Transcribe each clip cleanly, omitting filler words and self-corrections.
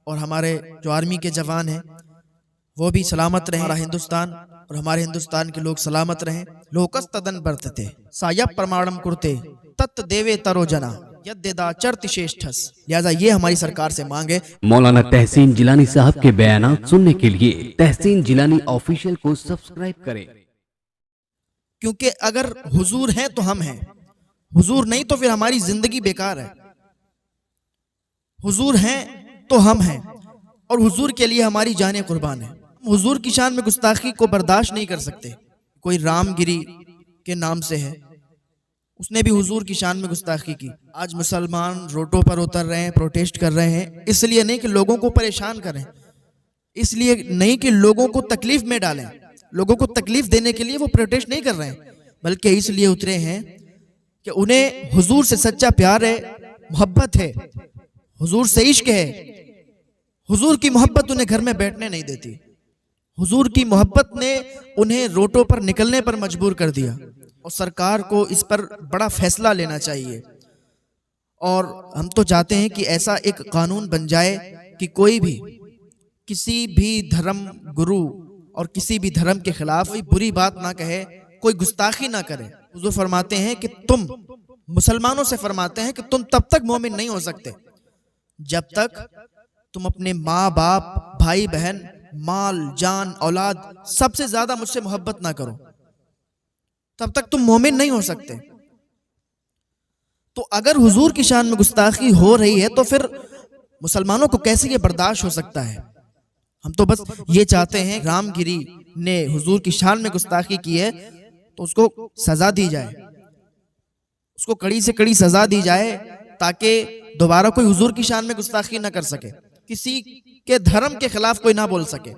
और हमारे जो आर्मी के जवान हैं वो भी सलामत रहें, हमारा हिंदुस्तान और हमारे हिंदुस्तान के लोग सलामत रहें। लोकस तदन बरतते साया प्रमाणम कुरते तत् देवे तरो जना यद्यदा चरति श्रेष्ठस। लिहाजा ये हमारी सरकार से मांगे। मौलाना तहसीन जिलानी साहब के बयानात सुनने के लिए तहसीन जिलानी ऑफिशियल को सब्सक्राइब करें। क्योंकि अगर हुजूर हैं तो हम हैं, हुजूर नहीं तो फिर हमारी जिंदगी बेकार है। हुजूर हैं तो हम हैं और हुजूर के लिए हमारी जानें कुर्बान है। हुजूर की शान में गुस्ताखी को बर्दाश्त नहीं कर सकते। कोई रामगिरी के नाम से है, उसने भी हुजूर की शान में गुस्ताखी की। आज मुसलमान रोडों पर उतर रहे हैं, प्रोटेस्ट कर रहे हैं, इसलिए नहीं कि लोगों को परेशान करें, इसलिए नहीं कि लोगों को तकलीफ में डालें, लोगों को तकलीफ देने के लिए वो प्रोटेस्ट नहीं कर रहे हैं, बल्कि इसलिए उतरे हैं कि उन्हें हुजूर से सच्चा प्यार है, मोहब्बत है, हुजूर से इश्क है। हुजूर की मोहब्बत उन्हें घर में बैठने नहीं देती। हुजूर की मोहब्बत ने उन्हें रोडों पर निकलने पर मजबूर कर दिया और सरकार को इस पर बड़ा फैसला लेना चाहिए। और हम तो चाहते हैं कि ऐसा एक कानून बन जाए कि कोई भी किसी भी धर्म गुरु और किसी भी धर्म के खिलाफ कोई बुरी बात ना कहे, कोई गुस्ताखी ना करे। हुजूर फरमाते हैं कि तुम मुसलमानों से फरमाते हैं कि तुम तब तक मोमिन नहीं हो सकते जब तक तुम अपने माँ बाप, भाई बहन, माल, जान, औलाद सबसे ज्यादा मुझसे मोहब्बत ना करो, तब तक तुम मोमिन नहीं हो सकते। तो अगर हुजूर की शान में गुस्ताखी हो रही है तो फिर मुसलमानों को कैसे ये बर्दाश्त हो सकता है। हम तो बस ये चाहते हैं, रामगिरी ने हुजूर की शान में गुस्ताखी की है तो उसको सजा दी जाए, उसको कड़ी से कड़ी सजा दी जाए ताकि दोबारा कोई हुजूर की शान में गुस्ताखी ना कर सके, किसी के धर्म के खिलाफ कोई ना बोल सके,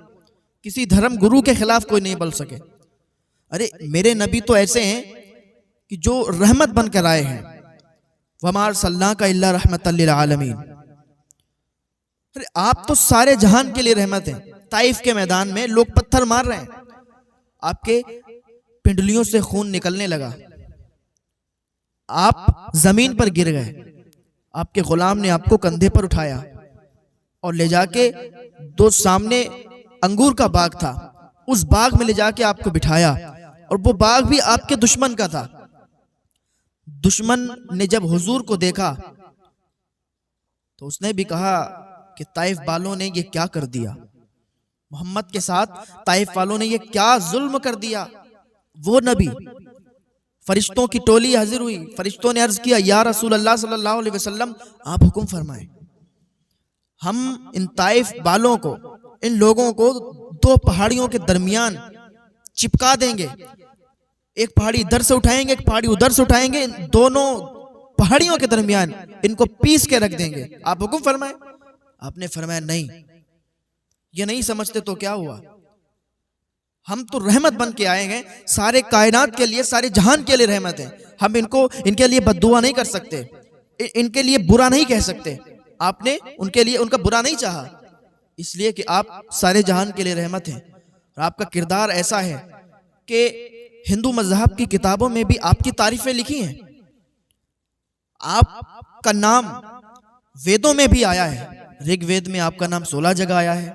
किसी धर्म गुरु के खिलाफ कोई नहीं बोल सके। अरे मेरे नबी तो ऐसे हैं कि जो रहमत बनकर आए हैं, वमा अरसलनाका इल्ला रहमतल लिल आलमीन। अरे आप तो सारे जहान के लिए रहमत हैं। ताइफ के मैदान में लोग पत्थर मार रहे हैं, आपके पिंडलियों से खून निकलने लगा, आप जमीन पर गिर गए, आपके गुलाम ने आपको कंधे पर उठाया और ले जाके दो सामने अंगूर का बाग था, उस बाग में ले जाके आपको बिठाया और वो बाग भी आपके दुश्मन का था। दुश्मन ने जब हुजूर को देखा तो उसने भी कहा कि ताइफ वालों ने ये क्या कर दिया, मोहम्मद के साथ ताइफ वालों ने ये क्या जुल्म कर दिया। वो नबी, फरिश्तों की टोली हाजिर हुई, फरिश्तों ने अर्ज किया, या रसूल अल्लाह सल्लल्लाहु अलैहि वसल्लम आप हुक्म फरमाएं, हम इन ताइफ वालों को, इन लोगों को दो पहाड़ियों के दरमियान चिपका देंगे, एक पहाड़ी इधर से उठाएंगे, एक पहाड़ी उधर से उठाएंगे, दोनों पहाड़ियों के दरमियान इनको पीस के रख देंगे, आप हुक्म फरमाएं। आपने फरमाया नहीं, ये नहीं समझते तो क्या हुआ, हम तो रहमत बन के आए हैं, सारे कायनात के लिए, सारे जहान के लिए रहमत है, हम इनके लिए बद्दुआ नहीं कर सकते, इनके लिए बुरा नहीं कह सकते। आपने उनके लिए उनका बुरा नहीं चाहा, इसलिए कि आप सारे जहान के लिए रहमत हैं। और आपका किरदार ऐसा है कि हिंदू मजहब की किताबों में भी आपकी तारीफें लिखी हैं, आपका नाम वेदों में भी आया है। ऋग्वेद में आपका नाम 16 जगह आया है,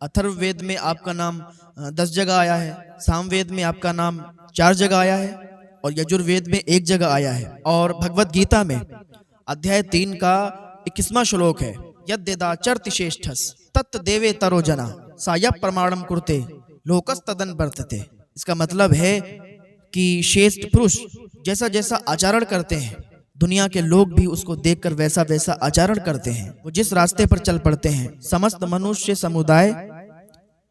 अथर्ववेद में आपका नाम 10 जगह आया है, सामवेद में आपका नाम 4 जगह आया है और यजुर्वेद में 1 जगह आया है। और भगवत गीता में अध्याय 3 का 21वां श्लोक है, यद्यदा चरति श्रेष्ठस तत् देवे तरो जना साया प्रमाणम कुरते लोकस तदन बरतते। इसका मतलब है कि श्रेष्ठ पुरुष जैसा जैसा आचरण करते हैं, दुनिया के लोग भी उसको देखकर वैसा वैसा आचरण करते हैं। वो जिस रास्ते पर चल पड़ते हैं, समस्त मनुष्य समुदाय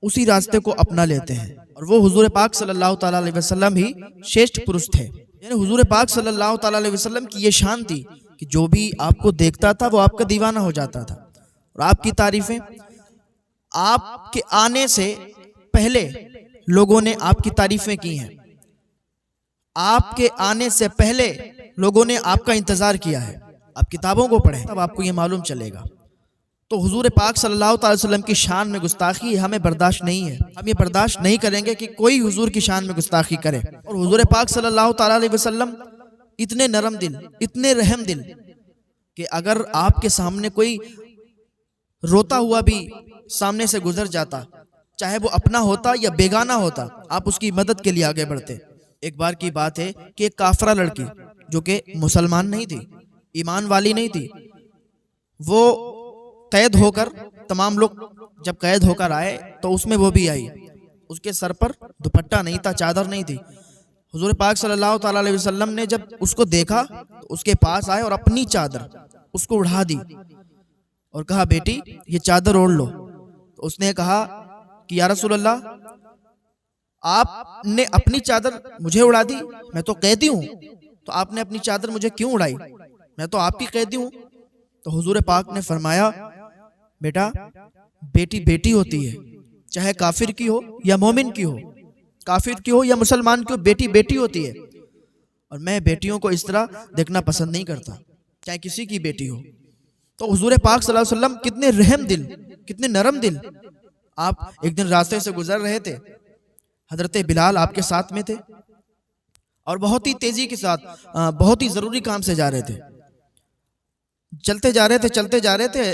उसी रास्ते को अपना लेते हैं। और वो हुजूर पाक सल्लल्लाहु ताला अलैहि वसल्लम ही श्रेष्ठ पुरुष थे। यानी हुजूर पाक सल्लल्लाहु ताला अलैहि वसल्लम की ये शान थी कि जो भी आपको देखता था वो आपका दीवाना हो जाता था। और आपकी तारीफें, आपके आने से पहले लोगों ने आपकी तारीफें की हैं, आपके आने से पहले लोगों ने आपका इंतजार किया है। आप किताबों को पढ़ें तब आपको ये मालूम चलेगा। तो हुजूर पाक सल्लल्लाहु अलैहि वसल्लम की शान में गुस्ताखी हमें बर्दाश्त नहीं है। हम ये बर्दाश्त नहीं करेंगे कि कोई हुजूर की शान में गुस्ताखी करे। और हुजूर पाक सल्लल्लाहु अलैहि वसल्लम इतने नरम दिल, इतने रहम दिल कि अगर आपके सामने कोई रोता हुआ भी सामने से गुजर जाता, चाहे वो अपना होता या बेगाना होता, आप उसकी मदद के लिए आगे बढ़ते। एक बार की बात है कि एक काफरा लड़की जो कि मुसलमान नहीं थी, ईमान वाली नहीं थी, वो कैद होकर, तमाम लोग जब कैद होकर आए तो उसमें वो भी आई। उसके सर पर दुपट्टा नहीं था, चादर नहीं थी। हुजूर पाक सल्लल्लाहु ताला अलैहि वसल्लम ने जब उसको देखा तो उसके पास आए और अपनी चादर उसको उड़ा दी और कहा, बेटी ये चादर ओढ़ लो। तो उसने कहा कि या रसूल अल्लाह, आपने अपनी चादर मुझे उड़ा दी, मैं तो कैदी हूँ, तो आपने अपनी चादर मुझे क्यों उड़ाई, मैं तो आपकी कैदी हूँ। तो हुजूर पाक ने फरमाया, बेटा बेटी बेटी होती है, चाहे काफिर की हो या मोमिन की हो, काफिर की हो या मुसलमान की हो, बेटी बेटी होती है। और मैं बेटियों को इस तरह देखना पसंद नहीं करता, चाहे किसी की बेटी हो। तो हुजूर पाक सल्लल्लाहु अलैहि वसल्लम कितने रहम दिल, कितने नरम दिल। आप एक दिन रास्ते से गुजर रहे थे, हजरत बिलाल आपके साथ में थे और बहुत ही तेजी के साथ बहुत ही जरूरी काम से जा रहे थे। चलते जा रहे थे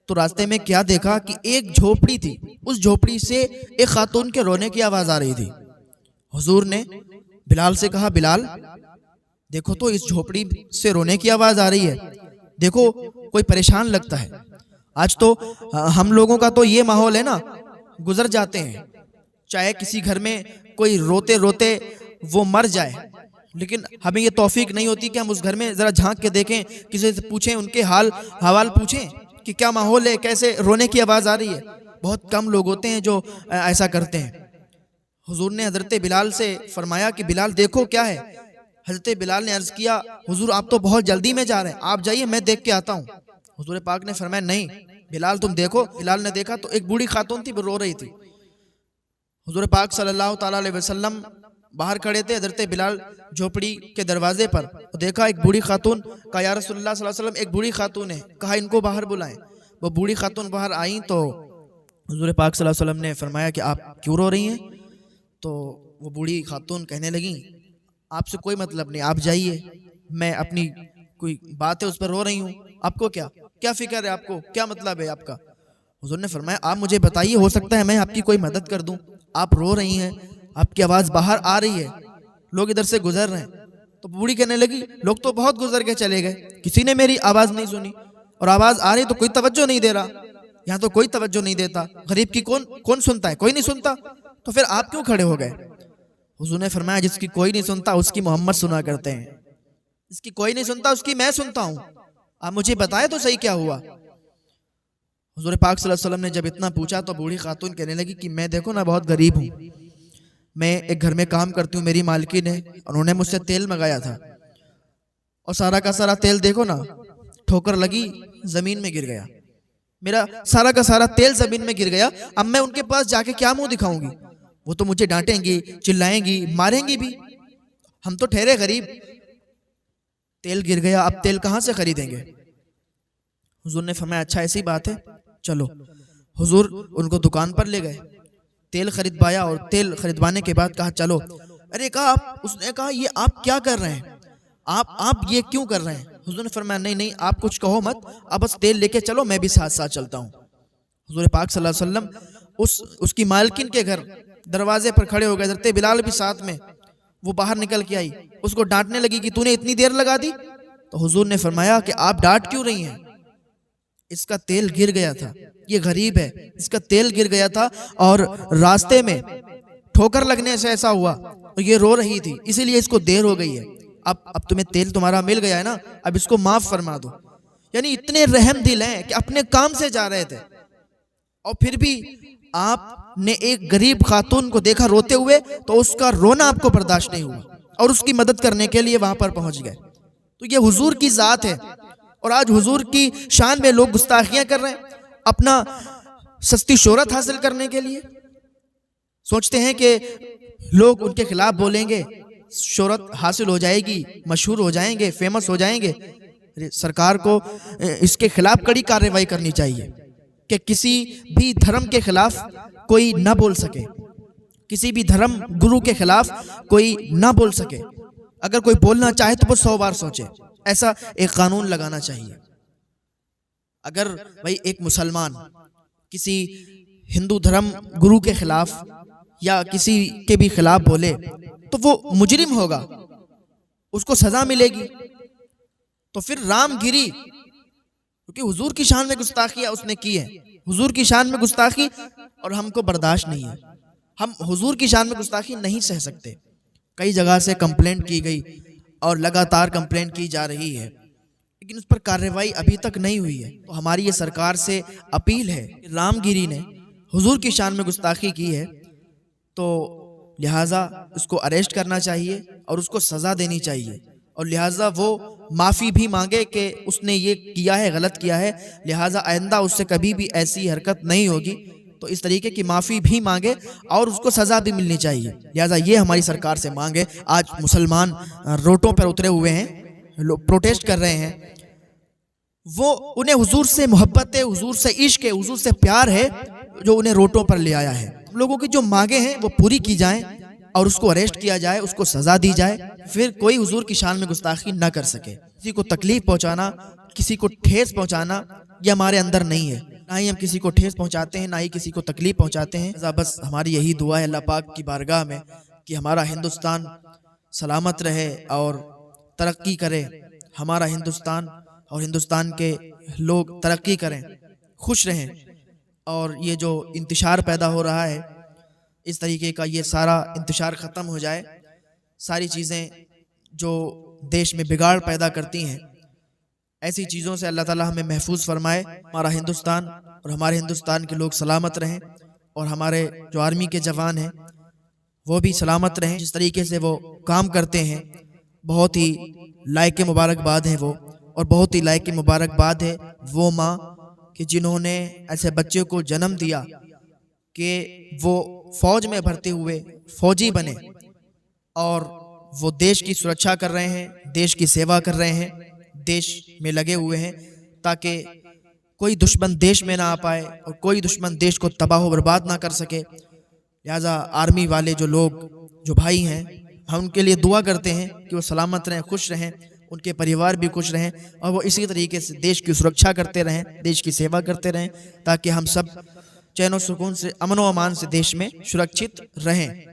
तो रास्ते में क्या देखा कि एक झोपड़ी थी, उस झोपड़ी से एक खातून के रोने की आवाज आ रही थी। हुजूर ने बिलाल से कहा, बिलाल देखो तो इस झोपड़ी से रोने की आवाज आ रही है, देखो कोई परेशान लगता है। आज तो हम लोगों का तो ये माहौल है ना, गुजर जाते हैं, चाहे किसी घर में कोई रोते रोते वो मर जाए, लेकिन हमें ये तौफीक नहीं होती कि हम उस घर में जरा झांक के देखें, किसी से पूछें, उनके हाल हवाल पूछें कि क्या माहौल है, कैसे रोने की आवाज आ रही है। बहुत कम लोग होते हैं जो ऐसा करते हैं। हुजूर ने हजरत बिलाल से फरमाया कि बिलाल देखो क्या है। हजरत बिलाल ने अर्ज किया, हुजूर आप तो बहुत जल्दी में जा रहे हैं, आप जाइए मैं देख के आता हूँ। हुजूर पाक ने फरमाया, नहीं बिलाल तुम देखो। बिलाल ने देखा तो एक बूढ़ी खातून थी, वो रो रही थी। हुजूर पाक सल्लल्लाहु ताला अलैहि वसल्लम बाहर खड़े थे, हजरत बिलाल झोपड़ी के दरवाजे पर, तो देखा एक बूढ़ी खातून। कहा, या रसूलुल्लाह सल्लल्लाहु अलैहि वसल्लम एक बूढ़ी खातून है, कहा इनको बाहर बुलाएं। वो बूढ़ी खातून बाहर आई तो हुजूर पाक सल्लल्लाहु अलैहि वसल्लम ने फरमाया कि आप क्यों रो रही हैं। तो वो बूढ़ी खातून कहने लगी, आपसे कोई मतलब नहीं, आप जाइए, मैं अपनी कोई बात है उस पर रो रही हूँ, आपको क्या क्या फिक्र है, आपको क्या मतलब है आपका। हुजूर ने फरमाया, आप मुझे बताइए, हो सकता है मैं आपकी कोई मदद कर दूं। आप रो रही हैं, आपकी आवाज बाहर आ रही है, लोग इधर से गुजर रहे हैं। तो बूढ़ी कहने लगी, लोग तो बहुत गुजर के चले गए, किसी ने मेरी आवाज नहीं सुनी, और आवाज आ रही तो कोई तवज्जो नहीं दे रहा, यहाँ तो कोई तवज्जो नहीं देता, गरीब की कौन कौन सुनता है, कोई नहीं सुनता, तो फिर आप क्यों खड़े हो गए। हुजूर ने फरमाया, जिसकी कोई नहीं सुनता उसकी मोहम्मद सुना करते हैं, जिसकी कोई नहीं सुनता उसकी मैं सुनता हूँ, आप मुझे बताए तो सही क्या हुआ। हुजूर पाक सल्लल्लाहु अलैहि वसल्लम ने जब इतना पूछा तो बूढ़ी खातून कहने लगी कि मैं देखो ना बहुत गरीब हूँ, मैं एक घर में काम करती हूँ, मेरी मालकिन है, उन्होंने मुझसे तेल मंगाया था और सारा का सारा तेल देखो ना ठोकर लगी जमीन में गिर गया, मेरा सारा का सारा तेल जमीन में गिर गया। अब मैं उनके पास जाके क्या मुंह दिखाऊंगी, वो तो मुझे डांटेंगी, चिल्लाएंगी, मारेंगी भी, हम तो ठहरे गरीब, तेल गिर गया, अब तेल कहाँ से खरीदेंगे। हुजूर ने फरमाया, अच्छा ऐसी बात है, चलो। हुजूर उनको दुकान पर ले गए, तेल खरीदवाया और तेल खरीदवाने के बाद कहा चलो। अरे कहा, उसने कहा ये आप क्या कर रहे हैं, आप ये क्यों कर रहे हैं। हुजूर ने फरमाया, नहीं नहीं आप कुछ कहो मत, आप बस तेल लेके चलो, मैं भी साथ साथ चलता हूँ। हुजूर पाक सल्लल्लाहु अलैहि वसल्लम उसकी मालकिन के घर दरवाजे पर खड़े हो गए, हज़रत बिलाल भी साथ में, वो बाहर निकल के आई, उसको डांटने लगी कि तूने इतनी देर लगा दी। तो हुजूर ने फरमाया कि आप डांट क्यों रही हैं, इसका तेल गिर गया था, ये गरीब है, इसका तेल गिर गया था और रास्ते में ठोकर लगने से ऐसा हुआ और ये रो रही थी, इसीलिए इसको देर हो गई है। अब तुम्हें तेल तुम्हारा मिल गया है ना, अब इसको माफ फरमा दो। यानी इतने रहम दिल हैं कि अपने काम से जा रहे थे और फिर भी आपने एक गरीब खातून को देखा रोते हुए तो उसका रोना आपको बर्दाश्त नहीं हुआ और उसकी मदद करने के लिए वहां पर पहुंच गए। तो ये हुजूर की जात है। और आज हुजूर की शान में लोग गुस्ताखियां कर रहे हैं अपना सस्ती शोहरत हासिल करने के लिए, सोचते हैं कि लोग उनके खिलाफ बोलेंगे, शोहरत हासिल हो जाएगी, मशहूर हो जाएंगे, फेमस हो जाएंगे। सरकार को इसके खिलाफ कड़ी कार्रवाई करनी चाहिए कि किसी भी धर्म के खिलाफ कोई ना बोल सके, किसी भी धर्म गुरु के खिलाफ कोई ना बोल सके। अगर कोई बोलना चाहे तो वो 100 बार सोचे, ऐसा एक कानून लगाना चाहिए। अगर भाई एक मुसलमान किसी हिंदू धर्म गुरु के खिलाफ या किसी के भी खिलाफ बोले तो वो मुजरिम होगा, उसको सजा मिलेगी। तो फिर रामगिरी, क्योंकि हुजूर की शान में गुस्ताखी उसने की है, हुजूर की शान में गुस्ताखी, और हमको बर्दाश्त नहीं है, हम हुजूर की शान में गुस्ताखी नहीं सह सकते। कई जगह से कंप्लेंट की गई और लगातार कंप्लेंट की जा रही है, लेकिन उस पर कार्रवाई अभी तक नहीं हुई है। तो हमारी ये सरकार से अपील है, रामगिरी ने हुजूर की शान में गुस्ताखी की है तो लिहाजा उसको अरेस्ट करना चाहिए और उसको सज़ा देनी चाहिए, और लिहाजा वो माफ़ी भी मांगे कि उसने ये किया है, गलत किया है, लिहाजा आइंदा उससे कभी भी ऐसी हरकत नहीं होगी। तो इस तरीके की माफ़ी भी मांगे और उसको सज़ा भी मिलनी चाहिए। लिहाजा ये हमारी सरकार से मांगे। आज मुसलमान रोडों पर उतरे हुए हैं, लोग प्रोटेस्ट कर रहे हैं, वो उन्हें हुजूर से मोहब्बत है, हुजूर से इश्क है, हुजूर से प्यार है जो उन्हें रोडों पर ले आया है। हम लोगों की जो मांगे हैं वो पूरी की जाएं और उसको अरेस्ट किया जाए, उसको सजा दी जाए, फिर कोई हुजूर की शान में गुस्ताखी न कर सके। किसी को तकलीफ पहुंचाना, किसी को ठेस पहुंचाना, ये हमारे अंदर नहीं है। ना ही हम किसी को ठेस पहुंचाते हैं, ना ही किसी को तकलीफ पहुंचाते हैं। बस हमारी यही दुआ है अल्लाह पाक की बारगाह में कि हमारा हिंदुस्तान सलामत रहे और तरक्की करे, हमारा हिंदुस्तान और हिंदुस्तान के लोग तरक्की करें, खुश रहें, और ये जो इंतशार पैदा हो रहा है इस तरीके का ये सारा इंतशार ख़त्म हो जाए। सारी चीज़ें जो देश में बिगाड़ पैदा करती हैं, ऐसी चीज़ों से अल्लाह ताला हमें महफूज फरमाए। हमारा हिंदुस्तान और हमारे हिंदुस्तान के लोग सलामत रहें, और हमारे जो आर्मी के जवान हैं वो भी सलामत रहें। जिस तरीके से वो काम करते हैं बहुत ही लायक मुबारकबाद है वो, और बहुत ही लायक मुबारकबाद है वो माँ कि जिन्होंने ऐसे बच्चे को जन्म दिया कि वो फौज में भर्ती हुए, फौजी बने, और वो देश की सुरक्षा कर रहे हैं, देश की सेवा कर रहे हैं, देश में लगे हुए हैं ताकि कोई दुश्मन देश में ना आ पाए और कोई दुश्मन देश को तबाह बर्बाद ना कर सके। लिहाजा आर्मी वाले जो लोग, जो भाई हैं, हम उनके लिए दुआ करते हैं कि वो सलामत रहें, खुश रहें, उनके परिवार भी खुश रहें, और वो इसी तरीके से देश की सुरक्षा करते रहें, देश की सेवा करते रहें, ताकि हम सब चैन और सुकून से, अमन व अमान से देश में सुरक्षित रहें।